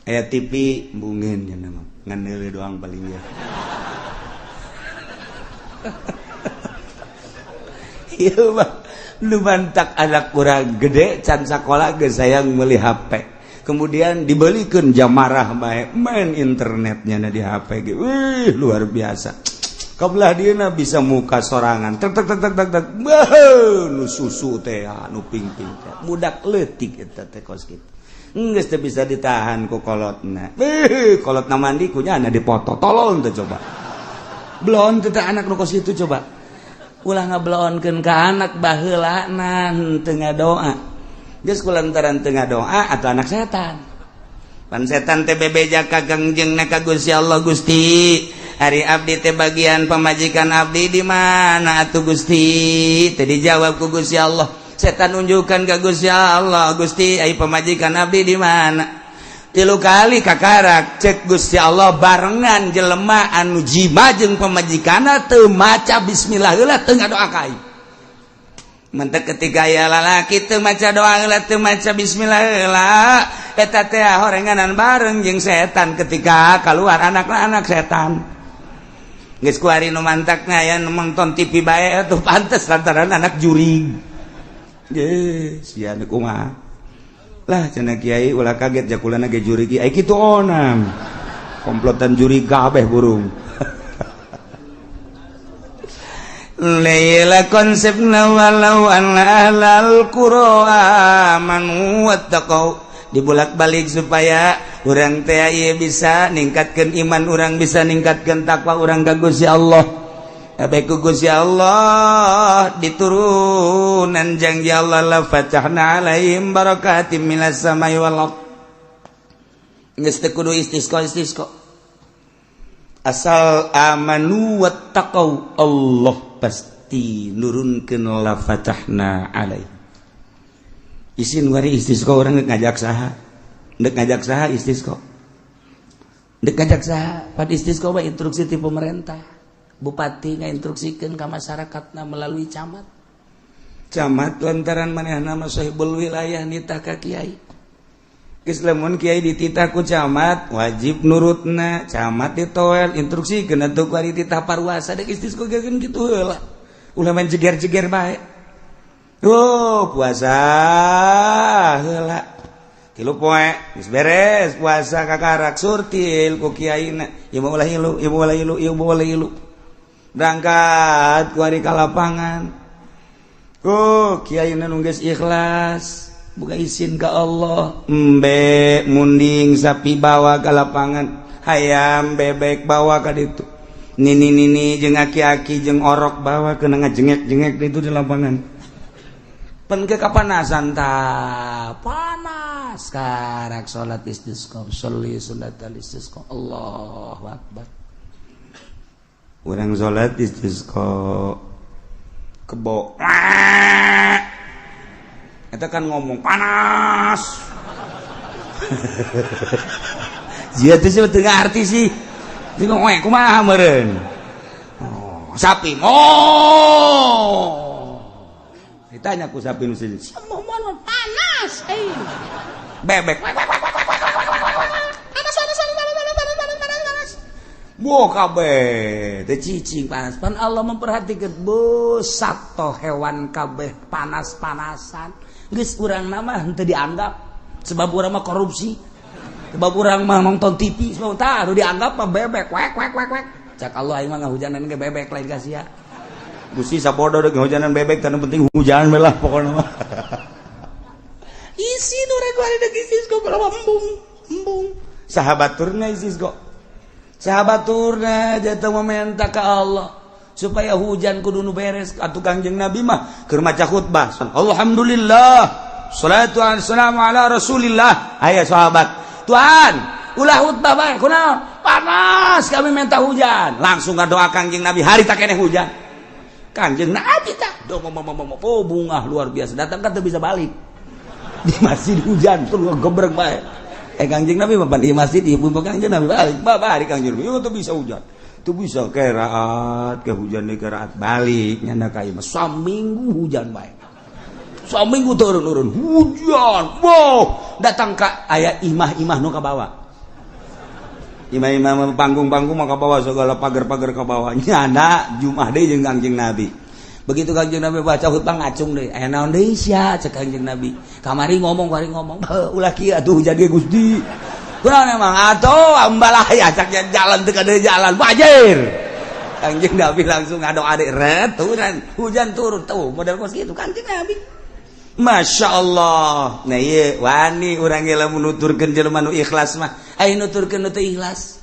aya TV bungeun nya mah ngan heuleuh doang paling ya. Iya mah lu mantak anak kurang gede can sakola geus sayang meuli HP kemudian dibelikeun jamarah bae main internetnya na di HP ge wih luar biasa kabelah dieuna bisa muka sorangan tek nu susu teh nu ping-ping teh budak leutik eta teh kos kitu geus teu bisa ditahan ku kolotna kolotna mandi kunya ana dipoto tolong teh coba belon teh anak nu kos kitu coba ulah ngabelaonkeun ka anak baheulana teu ngadoa geus kulantaran teu ngadoa atuh anak setan pan setan teh bebeja ka gangjengna ka Gusti Allah Gusti ari abdi teh bagian pamajikan abdi di mana atuh Gusti teh dijawab ku Gusti Allah setan unjukkan ka Gusti Allah Gusti ai pamajikan abdi di mana 3 kali kakarak cek Gusti Allah barengan jelema anu jima jeung pamajikanna teu maca bismillah heula teu ngadoa ka aing. Mentek ketika aya lalaki teu maca doa heula teu maca bismillah heula eta teh horenganan bareng jeung setan ketika keluar anak setan. Geus ku ari nu mantakna aya nu nonton TV bae atuh pantes lantaran anak jurig. Geus sia nu kumaha lah cenah kiai ulah kaget jakulana ge juri kiai ai kitu onam komplotan juri kabeh burung laila konsepna walau anna ahlal qura amanu wattaqau dibulak-balik supaya urang teh ieu bisa ningkatkeun iman urang bisa ningkatkeun takwa urang ka Gusti Allah Abeku Gusti Allah diturunan janji Allah la fatahna alaihim barakatim minas samai wal ard. Geus teu kudu istisqa asal amanu wattaqau Allah pasti nurunkeun la fatahna alaihim. Isin wari istisqa urang ngajak saha? Deuk ngajak saha istisqa? Deuk ngajak saha? Pad istisqa mah instruksi ti pemerintah. Bupati ngainstruksikeun ka masyarakatna melalui camat lantaran manehna mah sahibul wilayah nitah ka kiai geus lamun kiai dititah ku camat wajib nurutna camat ditoel instruksikeun atuh ku ari titah parwasa deuk istisqa geun kitu heula ulah main jeger-jeger bae oh puasa heula 3 poe geus beres puasa kakarak surtil ku kiaina ieu boleh ilu berangkat ku ari ka lapangan kiaina nu geus ikhlas buka izin ka Allah embe munding sapi bawa ka lapangan hayam bebek bawa ka ditu nini jeung aki-aki jeung orok bawa keuna ngajengek-jengek ditu di lapangan pan ke kapanasan ta panas karak salat istisqa sholli salatal istisqa Allahu akbar urang salat istisqa kebo eta kan ngomong panas sia teh teu ngarti sih ngomong kumaha meureun sapi ditanya ku sapi nu sejeun Mohon panas. bebek Panas. Bo kabeh teh cicing panas. Pan Allah memperhatikan bosak toh hewan kabeh panas-panasan. Geus urang mah henteu dianggap sebab urang mah korupsi. Sebab urang mah nonton TV sebab tah dianggap mah bebek wek. Cak Allah aing mah ngahujanan ge bebek lain ka sia. Gusti sapodo deuk ngahujanan bebek tanu penting hujan belah pokona mah. Isi nu regari deuk isis go embung. Sahabaturna isis go. Sahabaturna jatuh meminta ke Allah supaya hujan kudu nu beres atuh Kangjeng Nabi mah keur maca khutbah. Alhamdulillah. Shalatu wassalamu ala Rasulillah. Aya sahabat, Tuhan, ulah khutbah bae kunaon? Panas kami minta hujan. Langsung ngadoa Kangjeng Nabi hari tak keneh hujan. Kangjeng Nabi tak oh bunga luar biasa datang kan teu bisa balik. Di masjid hujan terus gebrek bae. Kangjeng Nabi mapan di masjid ibu Kangjeng Nabi balik bari Kangjeng Nabi teu bisa hujan. Teu bisa keraat ke hujan di keraat balik nyanda ka ieu saminggu hujan bae. Saminggu turun hujan. Wow, datang ka aya imah-imah nu ka bawah. Imam-imam panggung-panggung maka bawa segala pagar-pagar ke bawah nyana Jumat deui jeung Kangjeng Nabi. Begitu Kangjeng Nabi baca khutbah ngacung deui. Aya naon deui sia cek Kangjeng Nabi. Kamari ngomong. Ulah kieu atuh hujan ge Gusti. Kunaon emang atuh ambalah aya cak jalan teu kada jalan banjir. Kangjeng Nabi langsung ngadoa deui ret turun hujan turun tuh model kos kitu Kangjeng Nabi. Masya Allah. Nah iya wani urang ge lamun nuturkeun jelema nu ikhlas mah aya nuturkeun nu teu ikhlas.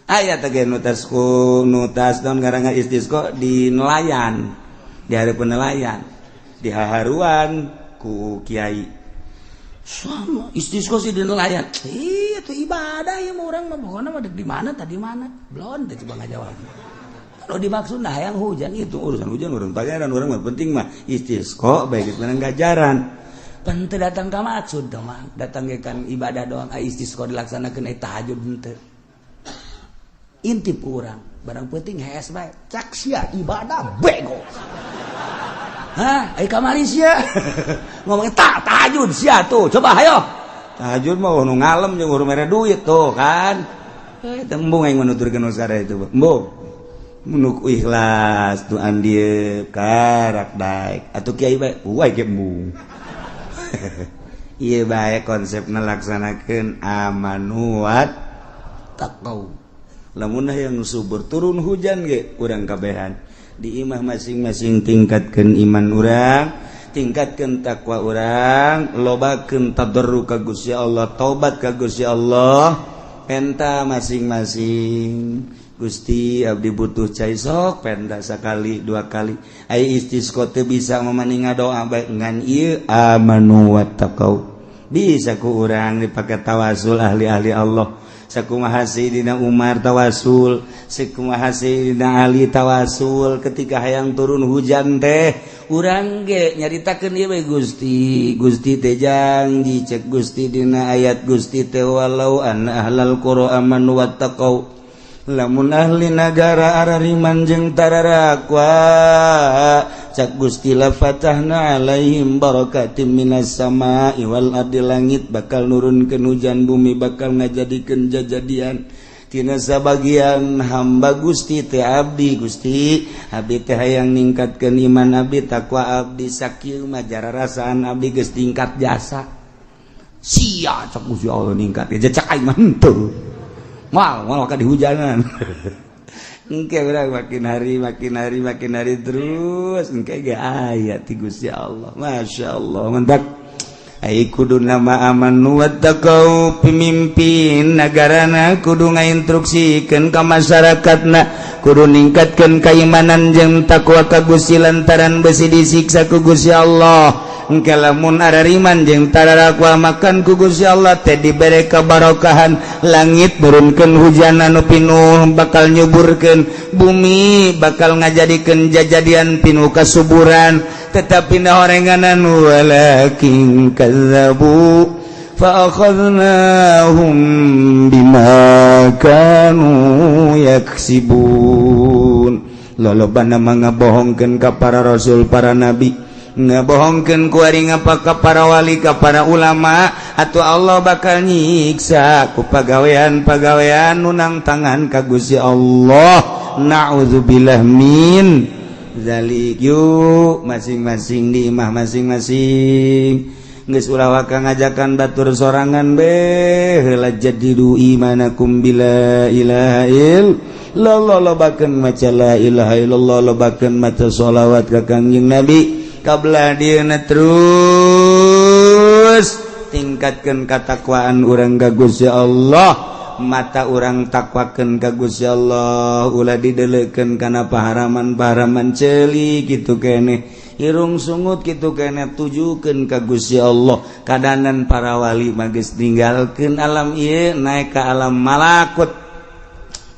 Aya teh ge nutas naon ngaranna istisqa di nelayan. Di hareupeun nelayan. Di haharuan ku kiai. Sama istisqa sih di nelayan. Itu ibadah ya urang mah pokona mah di mana tadi mana? Belum teh coba ngajawab. Kalau dimaksud nah yang hujan itu urusan hujan urang pangeran urang mah penting mah istisqa baik itu ganjaran. Pan teu datang ka maksud dong mah datang ge kan ibadah doang istisqa dilaksanakeun tahajud henteu. Intip urang barang penting hees bae cak sia ibadah bego. Hah, ai kamari sia. Ngomong tahajud sia tuh coba hayo. Tahajud mah nu ngalem jeung urang mere duit tuh kan. Tembung aing menuturkeun usara itu, Mbok. Menuk ikhlas tu andieu karak daek atuh kiai bae uai ge embung. Ieu bae konsepna laksanakeun amanu wat taqau. Lamun hayang subur turun hujan ge urang kabehan di imah masing-masing tingkatkeun iman urang, tingkatkeun takwa urang, lobakeun tadarruk ka Gusti Allah, taubat ka Gusti Allah, penta masing-masing. Gusti abdi butuh cai sok penda sakali dua kali ai istisqa teu bisa mamaning ngadoa bae ngan ieu amanu wattaqau bisa ku urang dipake tawasul ahli-ahli Allah sakumaha Sayyidina Umar tawasul sakumaha Sayyidina Ali tawasul ketika hayang turun hujan teh urang ge nyaritakeun ieu bae Gusti teh janji cek Gusti dina ayat Gusti teh walau anna ahlal qura amanu wattaqau lamun ahli nagara arariman jeung tararakwa cak Gusti la fatahna alaihim barakatim minas sama'i wal ardi langit bakal nurunkeun hujan bumi bakal ngajadikeun jajadian tina sabagian hamba Gusti teh abdi Gusti abdi teh hayang ningkatkeun iman abdi takwa abdi sakieu mah jararasaan abdi geus tingkat jasa sia cak Gusti Allah ningkat aja cak aing mah henteu mal ka dihujanan engke urang makin hari terus engke ge aya ti Gusti Allah masyaallah mantap ai kudu nama amanu wattaqau pimimpin nagarana kudu ngainstruksikeun ka masyarakatna kudu ningkatkeun keimanan jeung takwa ka Gusti lantaran besi disiksa ku Gusti Allah engke lamun arariman jeung tararakwa makan ku Gusti Allah teh dibere kabarokahan langit turunkeun hujan anu pinuh bakal nyuburkeun bumi bakal ngajadikeun jajadian pinuh kasuburan tetapi na horenganan walakin kadzabu fa akhadnahum bima kanu yaksibun lolobana ngabohongkeun ka para rasul para nabi ngabohongkeun ku ari ngapa ka para wali ka para ulama atuh Allah bakal nyiksa ku pagawean-pagawean nu nang tangan ka Gusti Allah naudzubillah min zalik yuk masing-masing di imah masing-masing geus ulah waka ngajakan batur sorangan beh heula jadidu imanakum bila ilaha illallah lobakeun maca la ilaha illallah lobakeun maca sholawat ka Kangjeng Nabi kablah dieuna terus tingkatkeun katakwaan urang ka Gusti Allah mata orang takwakeun ka Gusti Allah ulah didelekeun kana paharaman-paharaman ceuli kitu keneh irung sungut kitu keneh tujukeun ka Gusti Allah kadanan para wali mah geus ninggalkeun alam ieu naek ka alam malakut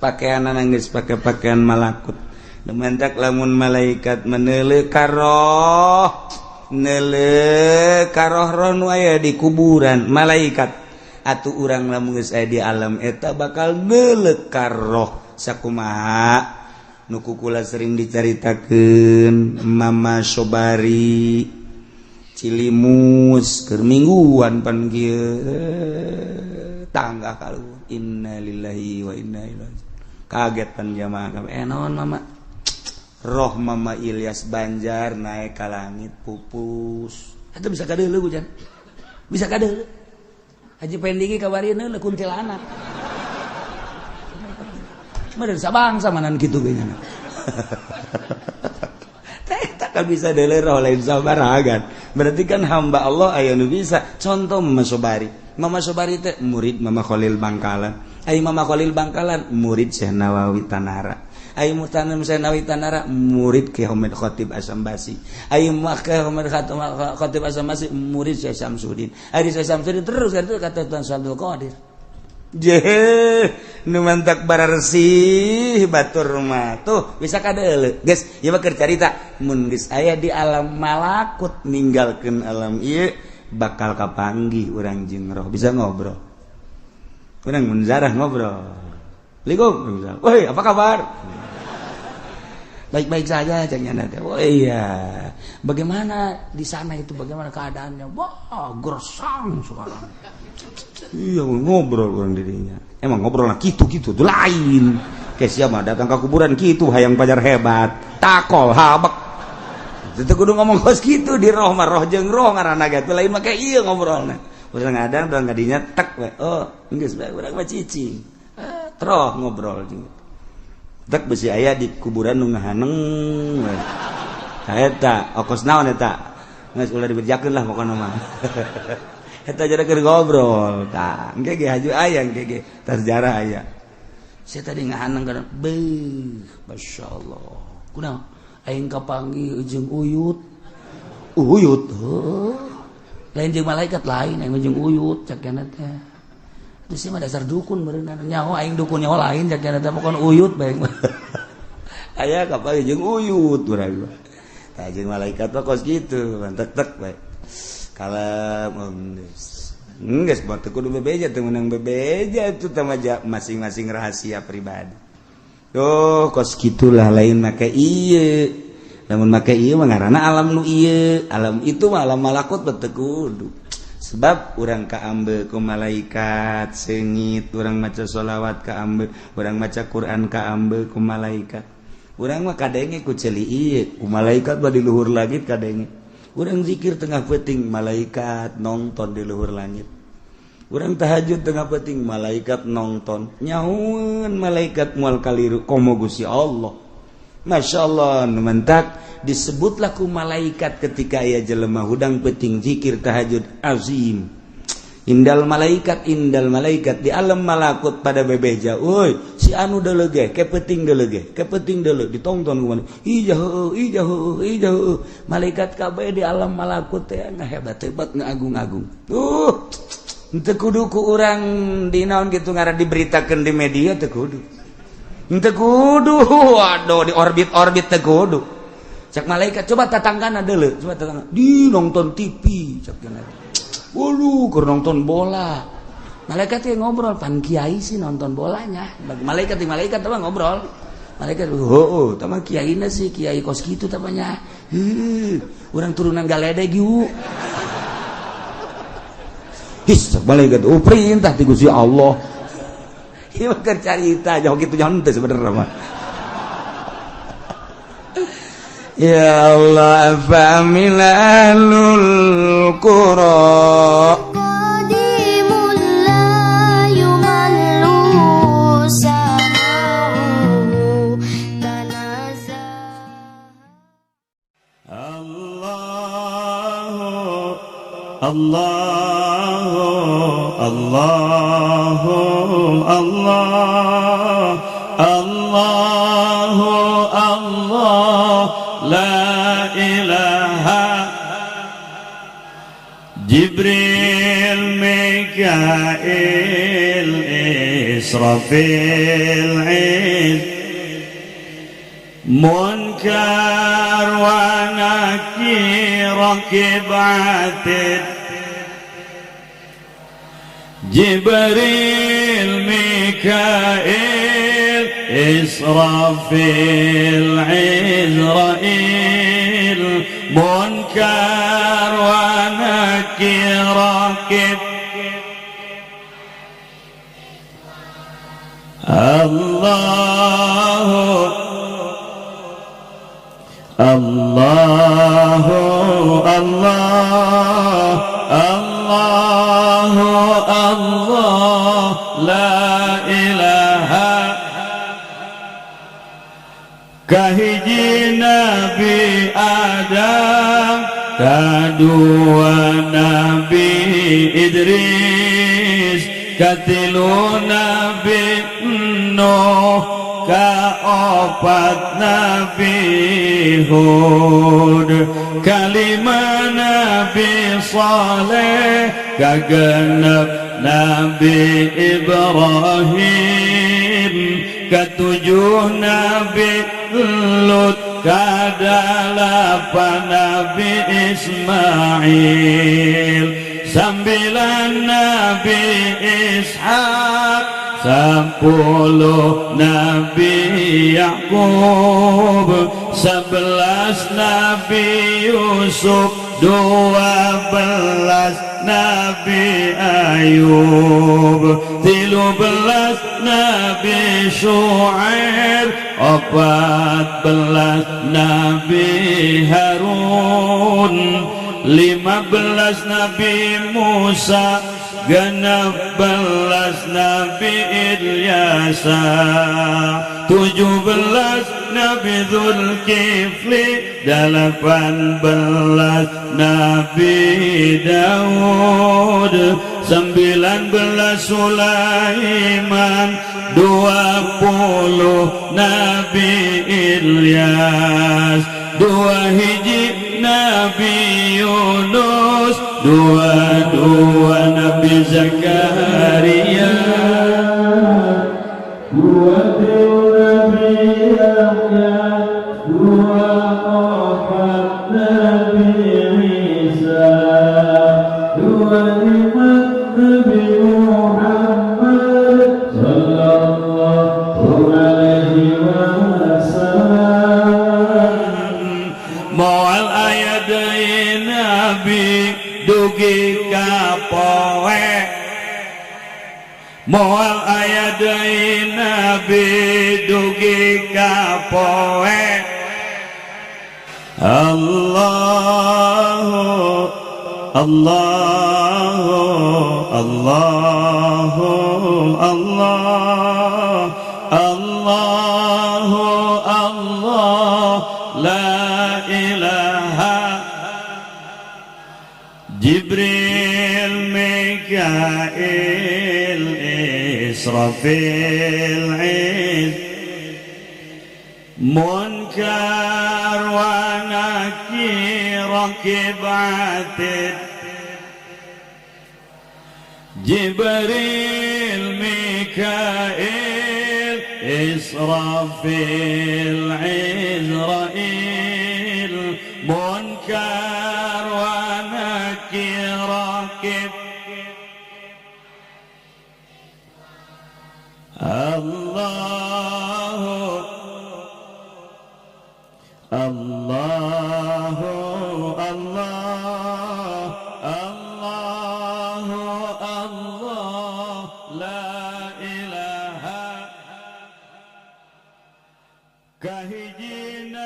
pakaianna geus pake pakaian malakut dementak lamun malaikat meneuleuh ka roh neuleuh ka roh nu aya di kuburan malaikat atuh urang lamun geus aya di alam eta bakal neuleuh ka roh sakumaha nu kukula sering dicaritakeun Mama Sobari Cilimus keur mingguan pan kieu tangga kaluhur innalillahi wa inna ilaihi kaget pan jamaah kabeh naon mama roh Mama Ilyas Banjar naik ka langit pupus eta bisa kadeuleuh hujan bisa kadeuleuh Haji pendigi kabarieun le kuntilanak. Meureun sabangsa manan kitu ge nya. Teh tak bisa deuleuh roh lain sabaragan. Berarti kan hamba Allah aya nu bisa. Contoh Mama Sobari. Mama Sobari teh murid Mama Khalil Bangkalan. Ai Mama Khalil Bangkalan murid Syekh Nawawi Tanara. Ai Mutanam Syekh Nawawi Tanara murid Ki Hamid Khatib Asambasi. Ai Ki Hamid Khatib Asambasi murid Syekh Samsudin. Ai Syekh Samsudin terus kata Tuan Abdul Qadir. Jeh, nu mantak bararsi batur mah tuh bisa kadeuleuh. Geus, ieu mah keur carita mun geus aya di alam malakut ninggalkeun alam ieu bakal kapanggih urang jeung roh bisa ngobrol. Urang mun zarah ngobrol. Assalamualaikum. Woi, apa kabar? Baik-baik saja caknya nanti. Oh iya. Bagaimana di sana itu bagaimana keadaannya? Wah, gersang sekarang. Iya, ngobrol orang dirinya. Emang ngobrol lah gitu-gitu tuh lain. Kayak siapa datang ke kuburan gitu hayang pajar hebat. Takol habak. Itu kudu ngomong kos gitu di roh mah roh jeung roh ngaranna ge lain mah kayak ieu ngobrolna. Urang ngadang urang ngadinya tek we. Oh, geus bae urang mah cicing. Troh ngobrol juga. Tak besi aya di kuburan nu ngahaneng. Eta okos naon eta? Geus ulah diberjakeun lah pokona mah. Eta jara keur ngobrol. Tah, engke ge haju aya engke ge sejarah aya. Saya tadi ngahaneng kana beuh, masyaallah. Kunaon? Aing kapanggih jeung Uyut. Uyut. Heuh. Lain jeung malaikat lain, aing jeung Uyut cakna teh. Terus mah dasar dukun berenang nyaho aing dukun nyaho lain jakna teh pokon Uyut bae. Aya kapanggih jeung Uyut urang. Tah jeung malaikat mah kos kitu, mantek-tek bae. Kalem geus mah teu kudu bebeja teu meunang bebeja itu teh masing-masing rahasia pribadi. Duh, kos kitulah lain make ieu. Lamun make ieu mah ngaranna alam nu ieu, alam itu mah alam malakut teu kudu. Sebab urang kaambe ku malaikat seungit, urang maca sholawat kaambe, urang maca Quran kaambe ku malaikat. Urang mah kadenge ku ceuli ieu, ku malaikat mah di luhur langit kadenge. Urang zikir tengah peuting malaikat nonton di luhur langit. urang tahajud tengah peting malaikat nonton nyaun malaikat mual kaliru komo Gusti Allah. Masya Allah mentak disebutlah ku malaikat ketika aya jelema hudang peting zikir tahajud azim. Indal malaikat di alam malakut pada bebeja. Oi, si anu deuleu ge kepeting deuleu ditonton ku mana. Ijah. Malaikat kabeh di alam malakut teh ngahebat-hebat ngagung-agung. Henteu kudu ku urang dinaon kitu ngaran diberitakeun di media teu kudu. Henteu kudu. Waduh di orbit teu kudu. Cak malaikat coba tatanggana deuleu, coba tatangga. Di nonton TV cak kana. Waduh, keur nonton bola. Malaikat yang ngobrol, pan kiai sih nonton bolanya. Malaikat apa ngobrol. Malaikat, tama kiaina sih, kiai kos gitu tamanya. Urang turunan galedeg yuk. Malaikat, perintah ti Gusti Allah. Ieu keur carita, jauh kitu jangan teh sebenarnya mah. Ya Allah famil ahlul qura qadimul la yumallu samahu tanazza La ilaha Jibril Mikail Israfil Munkar wa Nakir Rakib Atid Jibril Mikail Israfil Izrail Munkar wa Nakir Rakib Allah la ilaha kahiji Nabi Adam kadua Nabi Idris katilu Nabi Nuh kaopat Nabi Hud kalima Nabi Saleh kagenep Nabi Ibrahim ketujuh Nabi Lut kadalapan Nabi Ismail sembilan Nabi Ishaq 10 Nabi Yakub 11 Nabi Yusuf 12 Nabi Ayub 13 Nabi Syuaib 14 Nabi Harun 15 Nabi Musa 16 Nabi Ilyasa 17 Nabi Dzulkifli 18 Nabi Daud 19 Sulaiman 20 Nabi Ilyas 2 hiji Nabi Yunus 22 Nabi Zakaria 20 Nabi Yahya 24 Nabi Isa 25 Nabi Muhammad sallallahu alaihi wasallam moal aya deui Nabi dugi ka poe moal aya deui Nabi dugi ka poe Allah Allahu Allah Allahu Allah la ilaha Jibril Mikail Israfil Munkar wa Nakir Rakib Atid Jibril Mikail Israfil Izrail Munkar wa Nakir Rakib Allahu Allah Allahu Allah la ilaha kahijina